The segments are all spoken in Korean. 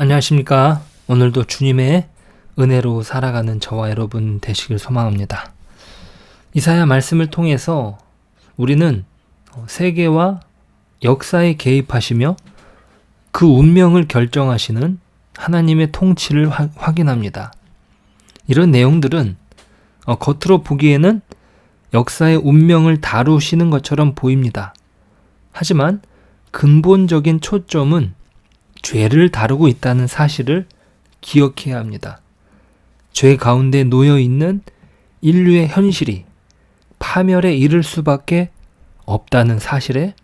안녕하십니까. 오늘도 주님의 은혜로 살아가는 저와 여러분 되시길 소망합니다. 이사야 말씀을 통해서 우리는 세계와 역사에 개입하시며 그 운명을 결정하시는 하나님의 통치를 확인합니다. 이런 내용들은 겉으로 보기에는 역사의 운명을 다루시는 것처럼 보입니다. 하지만 근본적인 초점은 죄를 다루고 있다는 사실을 기억해야 합니다. 죄 가운데 놓여 있는 인류의 현실이 파멸에 이를 수밖에 없다는 사실에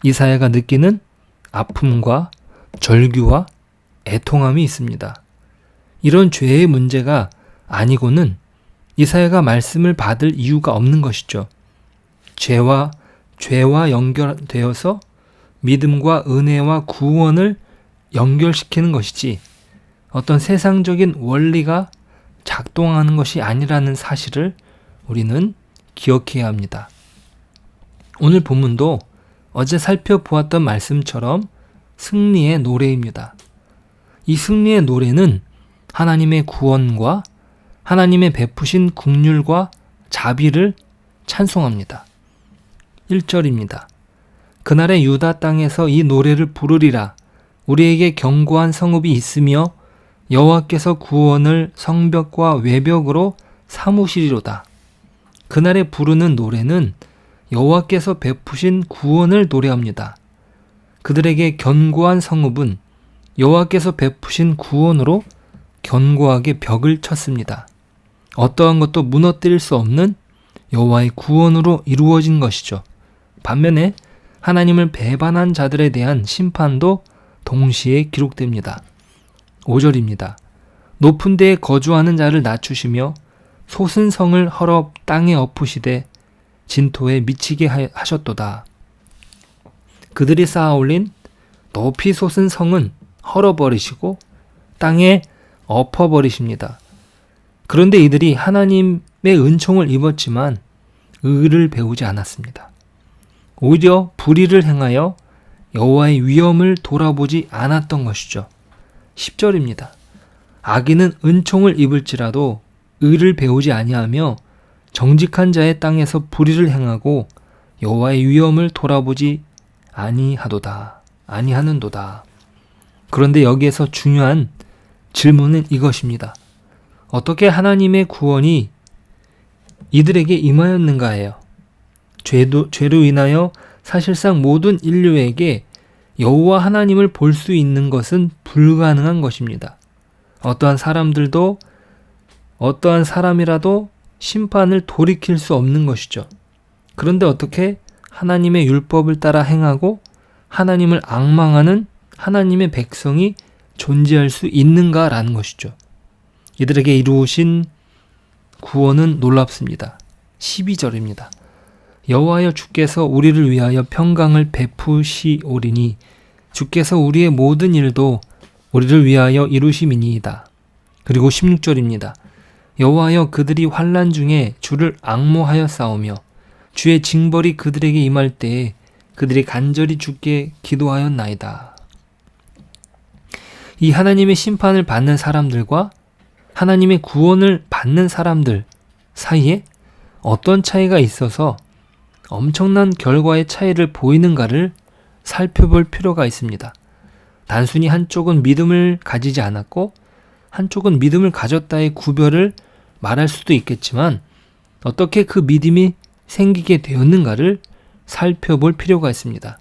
이사야가 느끼는 아픔과 절규와 애통함이 있습니다. 이런 죄의 문제가 아니고는 이사야가 말씀을 받을 이유가 없는 것이죠. 죄와 연결되어서 믿음과 은혜와 구원을 연결시키는 것이지 어떤 세상적인 원리가 작동하는 것이 아니라는 사실을 우리는 기억해야 합니다. 오늘 본문도 어제 살펴보았던 말씀처럼 승리의 노래입니다. 이 승리의 노래는 하나님의 구원과 하나님의 베푸신 긍휼과 자비를 찬송합니다. 1절입니다. 그날의 유다 땅에서 이 노래를 부르리라. 우리에게 견고한 성읍이 있으며 여호와께서 구원을 성벽과 외벽으로 삼으시리로다. 그날에 부르는 노래는 여호와께서 베푸신 구원을 노래합니다. 그들에게 견고한 성읍은 여호와께서 베푸신 구원으로 견고하게 벽을 쳤습니다. 어떠한 것도 무너뜨릴 수 없는 여호와의 구원으로 이루어진 것이죠. 반면에 하나님을 배반한 자들에 대한 심판도 동시에 기록됩니다. 5절입니다. 높은 데에 거주하는 자를 낮추시며 솟은 성을 헐어 땅에 엎으시되 진토에 미치게 하셨도다. 그들이 쌓아올린 높이 솟은 성은 헐어버리시고 땅에 엎어버리십니다. 그런데 이들이 하나님의 은총을 입었지만 의를 배우지 않았습니다. 오히려 불의를 행하여 여호와의 위엄을 돌아보지 않았던 것이죠. 10절입니다. 악인은 은총을 입을지라도 의를 배우지 아니하며 정직한 자의 땅에서 불의를 행하고 여호와의 위엄을 돌아보지 아니하는도다. 그런데 여기에서 중요한 질문은 이것입니다. 어떻게 하나님의 구원이 이들에게 임하였는가예요. 죄로 인하여 사실상 모든 인류에게 여호와 하나님을 볼 수 있는 것은 불가능한 것입니다. 어떠한 사람이라도 심판을 돌이킬 수 없는 것이죠. 그런데 어떻게 하나님의 율법을 따라 행하고 하나님을 앙망하는 하나님의 백성이 존재할 수 있는가라는 것이죠. 이들에게 이루신 구원은 놀랍습니다. 12절입니다. 여호와여 주께서 우리를 위하여 평강을 베푸시오리니 주께서 우리의 모든 일도 우리를 위하여 이루심이니이다. 그리고 16절입니다. 여호와여 그들이 환난 중에 주를 앙모하여 싸우며 주의 징벌이 그들에게 임할 때에 그들이 간절히 주께 기도하였나이다. 이 하나님의 심판을 받는 사람들과 하나님의 구원을 받는 사람들 사이에 어떤 차이가 있어서 엄청난 결과의 차이를 보이는가를 살펴볼 필요가 있습니다. 단순히 한쪽은 믿음을 가지지 않았고 한쪽은 믿음을 가졌다의 구별을 말할 수도 있겠지만 어떻게 그 믿음이 생기게 되었는가를 살펴볼 필요가 있습니다.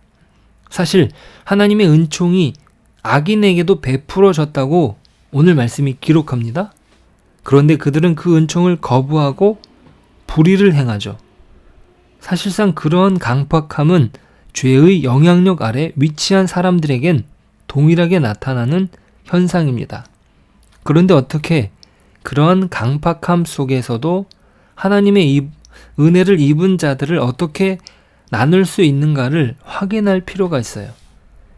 사실 하나님의 은총이 악인에게도 베풀어졌다고 오늘 말씀이 기록합니다. 그런데 그들은 그 은총을 거부하고 불의를 행하죠. 사실상 그러한 강팍함은 죄의 영향력 아래 위치한 사람들에겐 동일하게 나타나는 현상입니다. 그런데 어떻게 그러한 강팍함 속에서도 하나님의 은혜를 입은 자들을 어떻게 나눌 수 있는가를 확인할 필요가 있어요.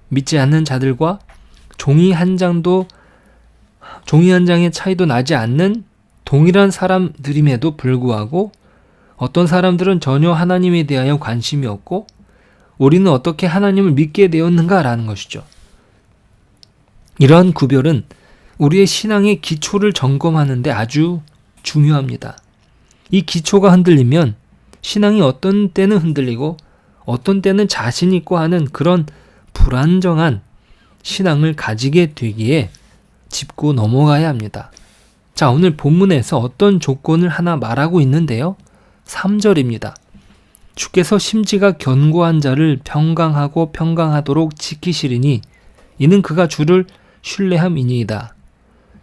믿지 않는 자들과 종이 한 장의 차이도 나지 않는 동일한 사람들임에도 불구하고 어떤 사람들은 전혀 하나님에 대하여 관심이 없고 우리는 어떻게 하나님을 믿게 되었는가라는 것이죠. 이러한 구별은 우리의 신앙의 기초를 점검하는 데 아주 중요합니다. 이 기초가 흔들리면 신앙이 어떤 때는 흔들리고 어떤 때는 자신 있고 하는 그런 불안정한 신앙을 가지게 되기에 짚고 넘어가야 합니다. 자, 오늘 본문에서 어떤 조건을 하나 말하고 있는데요. 3절입니다. 주께서 심지가 견고한 자를 평강하고 평강하도록 지키시리니 이는 그가 주를 신뢰함이니이다.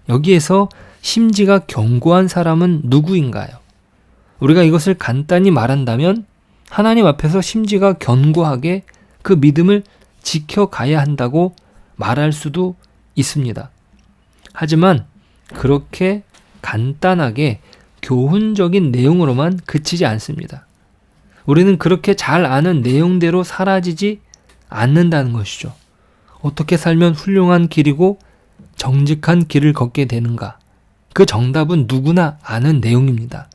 여기에서 심지가 견고한 사람은 누구인가요? 우리가 이것을 간단히 말한다면 하나님 앞에서 심지가 견고하게 그 믿음을 지켜가야 한다고 말할 수도 있습니다. 하지만 그렇게 간단하게 교훈적인 내용으로만 그치지 않습니다. 우리는 그렇게 잘 아는 내용대로 사라지지 않는다는 것이죠. 어떻게 살면 훌륭한 길이고 정직한 길을 걷게 되는가? 그 정답은 누구나 아는 내용입니다.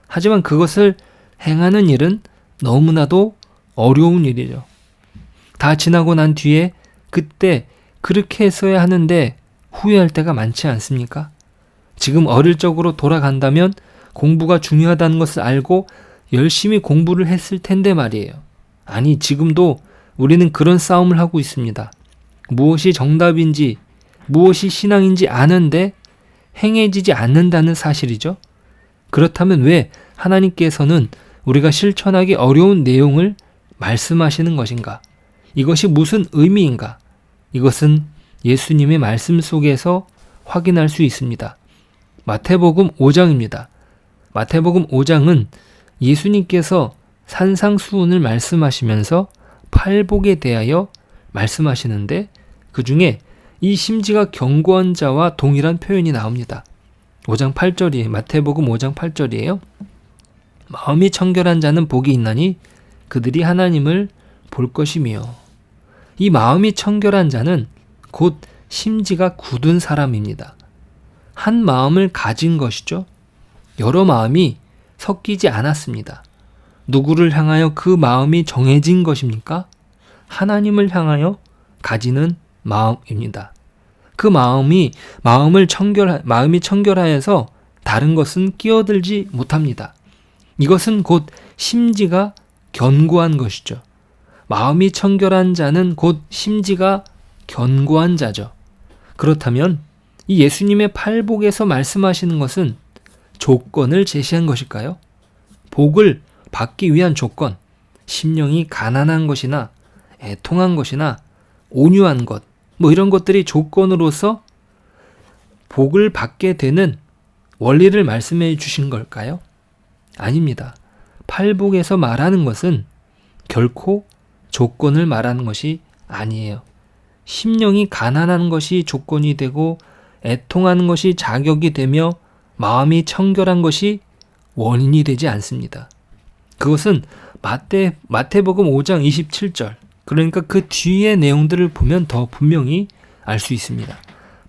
하지만 그것을 행하는 일은 너무나도 어려운 일이죠. 다 지나고 난 뒤에 그때 그렇게 했어야 하는데 후회할 때가 많지 않습니까? 지금 어릴 적으로 돌아간다면 공부가 중요하다는 것을 알고 열심히 공부를 했을 텐데 말이에요. 아니, 지금도 우리는 그런 싸움을 하고 있습니다. 무엇이 정답인지, 무엇이 신앙인지 아는데 행해지지 않는다는 사실이죠. 그렇다면 왜 하나님께서는 우리가 실천하기 어려운 내용을 말씀하시는 것인가? 이것이 무슨 의미인가? 이것은 예수님의 말씀 속에서 확인할 수 있습니다. 마태복음 5장입니다. 마태복음 5장은 예수님께서 산상수훈을 말씀하시면서 팔복에 대하여 말씀하시는데 그 중에 이 심지가 견고한 자와 동일한 표현이 나옵니다. 5장 8절이에요. 마태복음 5장 8절이에요. 마음이 청결한 자는 복이 있나니 그들이 하나님을 볼 것이며. 이 마음이 청결한 자는 곧 심지가 굳은 사람입니다. 한 마음을 가진 것이죠. 여러 마음이 섞이지 않았습니다. 누구를 향하여 그 마음이 정해진 것입니까? 하나님을 향하여 가지는 마음입니다. 그 마음이 청결하여서 다른 것은 끼어들지 못합니다. 이것은 곧 심지가 견고한 것이죠. 마음이 청결한 자는 곧 심지가 견고한 자죠. 그렇다면 이 예수님의 팔복에서 말씀하시는 것은 조건을 제시한 것일까요? 복을 받기 위한 조건, 심령이 가난한 것이나 애통한 것이나 온유한 것, 이런 것들이 조건으로서 복을 받게 되는 원리를 말씀해 주신 걸까요? 아닙니다. 팔복에서 말하는 것은 결코 조건을 말하는 것이 아니에요. 심령이 가난한 것이 조건이 되고 애통하는 것이 자격이 되며 마음이 청결한 것이 원인이 되지 않습니다. 그것은 마태복음 5장 27절, 그러니까 그 뒤의 내용들을 보면 더 분명히 알 수 있습니다.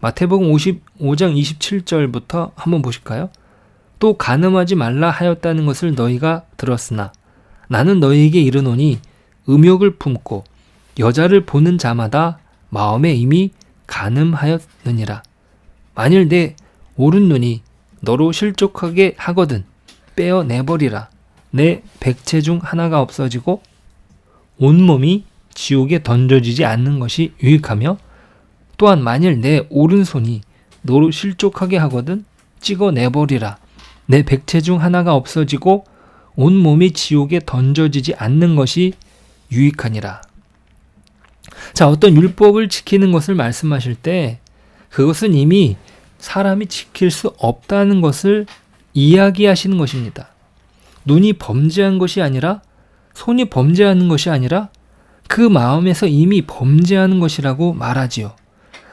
마태복음 5장 27절부터 한번 보실까요? 또 간음하지 말라 하였다는 것을 너희가 들었으나 나는 너희에게 이르노니 음욕을 품고 여자를 보는 자마다 마음에 이미 간음하였느니라. 만일 내 오른눈이 너로 실족하게 하거든 빼어내버리라. 내 백체 중 하나가 없어지고 온몸이 지옥에 던져지지 않는 것이 유익하며 또한 만일 내 오른손이 너로 실족하게 하거든 찍어내버리라. 내 백체 중 하나가 없어지고 온몸이 지옥에 던져지지 않는 것이 유익하니라. 자, 어떤 율법을 지키는 것을 말씀하실 때 그것은 이미 사람이 지킬 수 없다는 것을 이야기하시는 것입니다. 눈이 범죄한 것이 아니라, 손이 범죄하는 것이 아니라 그 마음에서 이미 범죄하는 것이라고 말하지요.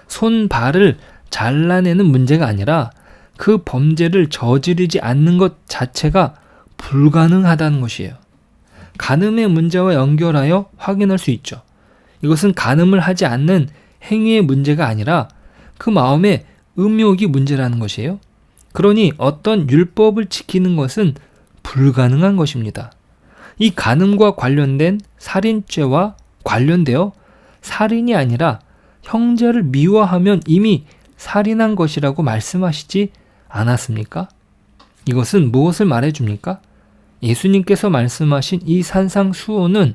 손, 발을 잘라내는 문제가 아니라 그 범죄를 저지르지 않는 것 자체가 불가능하다는 것이에요. 간음의 문제와 연결하여 확인할 수 있죠. 이것은 간음을 하지 않는 행위의 문제가 아니라 그 마음의 음욕이 문제라는 것이에요. 그러니 어떤 율법을 지키는 것은 불가능한 것입니다. 이 간음과 관련된 살인죄와 관련되어 살인이 아니라 형제를 미워하면 이미 살인한 것이라고 말씀하시지 않았습니까? 이것은 무엇을 말해줍니까? 예수님께서 말씀하신 이 산상수호는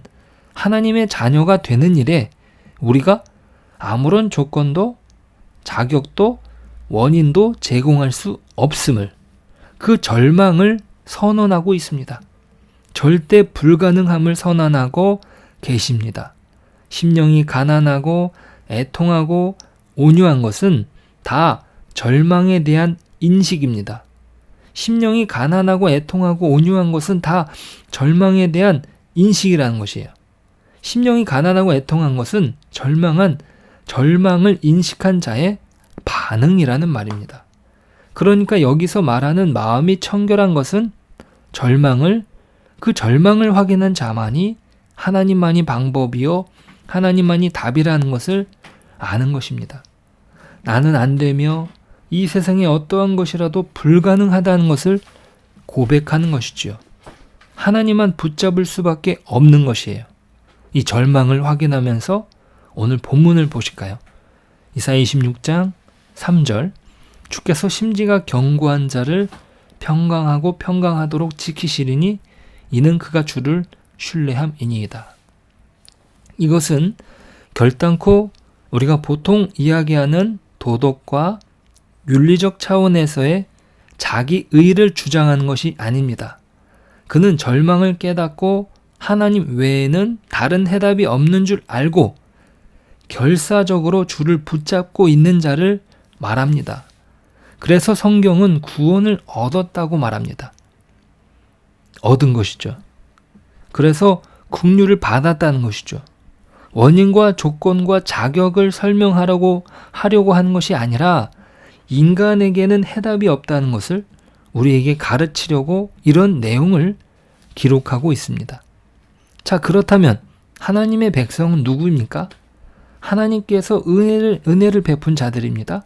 하나님의 자녀가 되는 일에 우리가 아무런 조건도 자격도 원인도 제공할 수 없음을, 그 절망을 선언하고 있습니다. 절대 불가능함을 선언하고 계십니다. 심령이 가난하고 애통하고 온유한 것은 다 절망에 대한 인식입니다. 심령이 가난하고 애통하고 온유한 것은 다 절망에 대한 인식이라는 것이에요. 심령이 가난하고 애통한 것은 절망을 인식한 자의 반응이라는 말입니다. 그러니까 여기서 말하는 마음이 청결한 것은 그 절망을 확인한 자만이 하나님만이 방법이요 하나님만이 답이라는 것을 아는 것입니다. 나는 안 되며 이 세상에 어떠한 것이라도 불가능하다는 것을 고백하는 것이지요. 하나님만 붙잡을 수밖에 없는 것이에요. 이 절망을 확인하면서 오늘 본문을 보실까요? 이사야 26장 3절, 주께서 심지가 견고한 자를 평강하고 평강하도록 지키시리니 이는 그가 주를 신뢰함이니이다. 이것은 결단코 우리가 보통 이야기하는 도덕과 윤리적 차원에서의 자기 의를 주장하는 것이 아닙니다. 그는 절망을 깨닫고 하나님 외에는 다른 해답이 없는 줄 알고 결사적으로 주를 붙잡고 있는 자를 말합니다. 그래서 성경은 구원을 얻었다고 말합니다. 얻은 것이죠. 그래서 긍휼을 받았다는 것이죠. 원인과 조건과 자격을 설명하려고 하는 것이 아니라 인간에게는 해답이 없다는 것을 우리에게 가르치려고 이런 내용을 기록하고 있습니다. 자, 그렇다면 하나님의 백성은 누구입니까? 하나님께서 은혜를 베푼 자들입니다.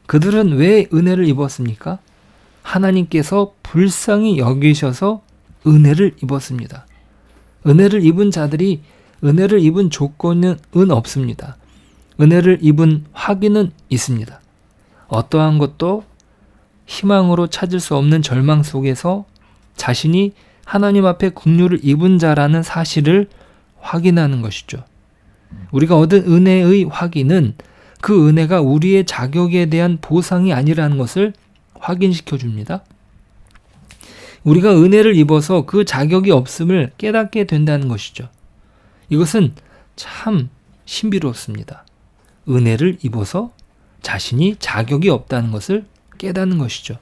그들은 왜 은혜를 입었습니까? 하나님께서 불쌍히 여기셔서 은혜를 입었습니다. 은혜를 입은 자들이 은혜를 입은 조건은 없습니다. 은혜를 입은 확인은 있습니다. 어떠한 것도 희망으로 찾을 수 없는 절망 속에서 자신이 하나님 앞에 긍휼을 입은 자라는 사실을 확인하는 것이죠. 우리가 얻은 은혜의 확인은 그 은혜가 우리의 자격에 대한 보상이 아니라는 것을 확인시켜 줍니다. 우리가 은혜를 입어서 그 자격이 없음을 깨닫게 된다는 것이죠. 이것은 참 신비롭습니다. 은혜를 입어서 자신이 자격이 없다는 것을 깨닫는 것이죠.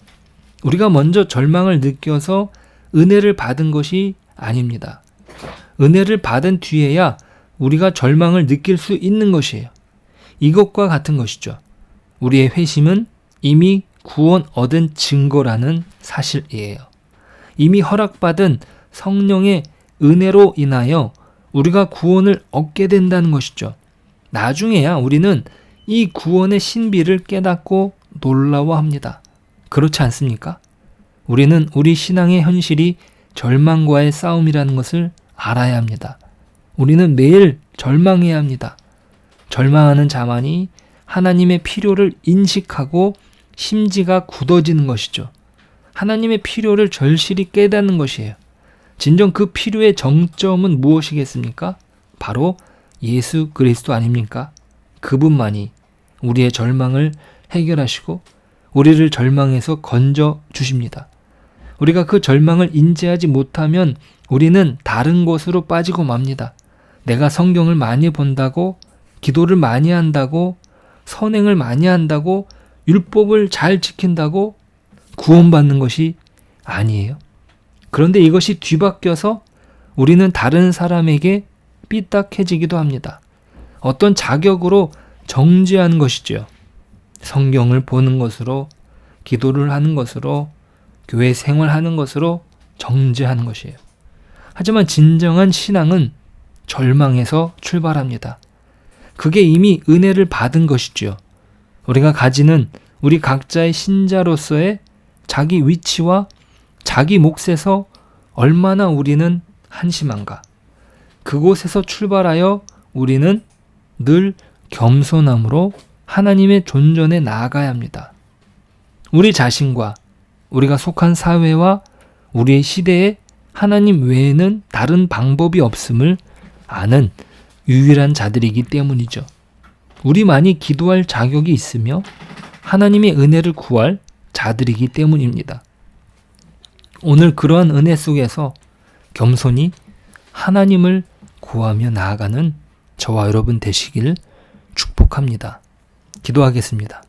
우리가 먼저 절망을 느껴서 은혜를 받은 것이 아닙니다. 은혜를 받은 뒤에야 우리가 절망을 느낄 수 있는 것이에요. 이것과 같은 것이죠. 우리의 회심은 이미 구원 얻은 증거라는 사실이에요. 이미 허락받은 성령의 은혜로 인하여 우리가 구원을 얻게 된다는 것이죠. 나중에야 우리는 이 구원의 신비를 깨닫고 놀라워합니다. 그렇지 않습니까? 우리는 우리 신앙의 현실이 절망과의 싸움이라는 것을 알아야 합니다. 우리는 매일 절망해야 합니다. 절망하는 자만이 하나님의 필요를 인식하고 심지가 굳어지는 것이죠. 하나님의 필요를 절실히 깨닫는 것이에요. 진정 그 필요의 정점은 무엇이겠습니까? 바로 예수 그리스도 아닙니까? 그분만이 우리의 절망을 해결하시고 우리를 절망에서 건져 주십니다. 우리가 그 절망을 인지하지 못하면 우리는 다른 곳으로 빠지고 맙니다. 내가 성경을 많이 본다고, 기도를 많이 한다고, 선행을 많이 한다고, 율법을 잘 지킨다고 구원받는 것이 아니에요. 그런데 이것이 뒤바뀌어서 우리는 다른 사람에게 삐딱해지기도 합니다. 어떤 자격으로 정죄하는 것이죠. 성경을 보는 것으로, 기도를 하는 것으로, 교회 생활하는 것으로 정죄하는 것이에요. 하지만 진정한 신앙은 절망에서 출발합니다. 그게 이미 은혜를 받은 것이지요. 우리가 가지는 우리 각자의 신자로서의 자기 위치와 자기 몫에서 얼마나 우리는 한심한가. 그곳에서 출발하여 우리는 늘 겸손함으로 하나님의 존전에 나아가야 합니다. 우리 자신과 우리가 속한 사회와 우리의 시대에 하나님 외에는 다른 방법이 없음을 아는 유일한 자들이기 때문이죠. 우리만이 기도할 자격이 있으며 하나님의 은혜를 구할 자들이기 때문입니다. 오늘 그러한 은혜 속에서 겸손히 하나님을 구하며 나아가는 저와 여러분 되시길 축복합니다. 기도하겠습니다.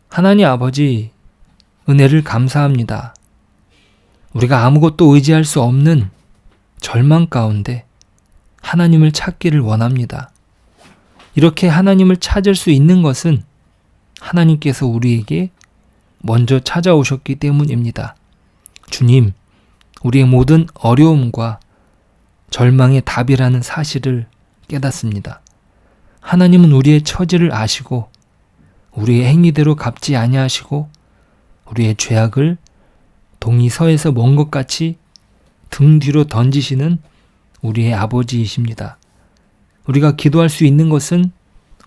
하나님 아버지, 은혜를 감사합니다. 우리가 아무것도 의지할 수 없는 절망 가운데 하나님을 찾기를 원합니다. 이렇게 하나님을 찾을 수 있는 것은 하나님께서 우리에게 먼저 찾아오셨기 때문입니다. 주님, 우리의 모든 어려움과 절망의 답이라는 사실을 깨닫습니다. 하나님은 우리의 처지를 아시고 우리의 행위대로 갚지 아니하시고 우리의 죄악을 동이 서에서 먼 것 같이 등 뒤로 던지시는 우리의 아버지이십니다. 우리가 기도할 수 있는 것은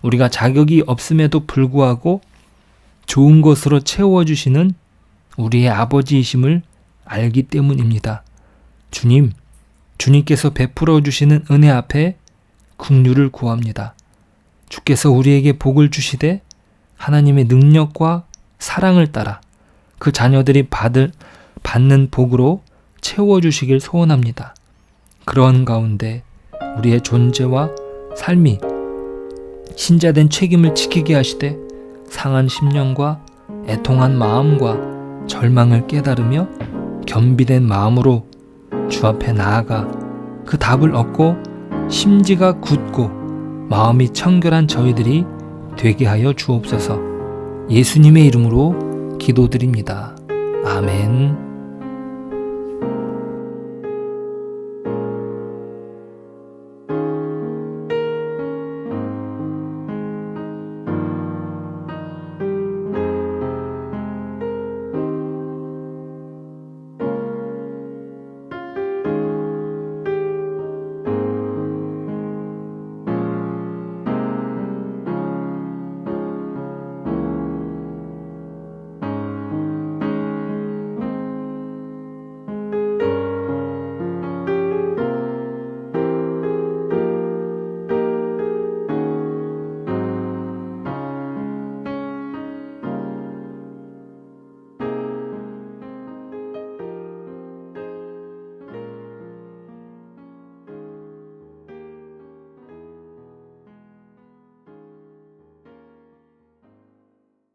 우리가 자격이 없음에도 불구하고 좋은 것으로 채워주시는 우리의 아버지이심을 알기 때문입니다. 주님, 주님께서 베풀어 주시는 은혜 앞에 긍휼을 구합니다. 주께서 우리에게 복을 주시되 하나님의 능력과 사랑을 따라 그 자녀들이 받는 복으로 채워주시길 소원합니다. 그런 가운데 우리의 존재와 삶이 신자된 책임을 지키게 하시되 상한 심령과 애통한 마음과 절망을 깨달으며 겸비된 마음으로 주 앞에 나아가 그 답을 얻고 심지가 굳고 마음이 청결한 저희들이 되게 하여 주옵소서. 예수님의 이름으로 기도드립니다. 아멘.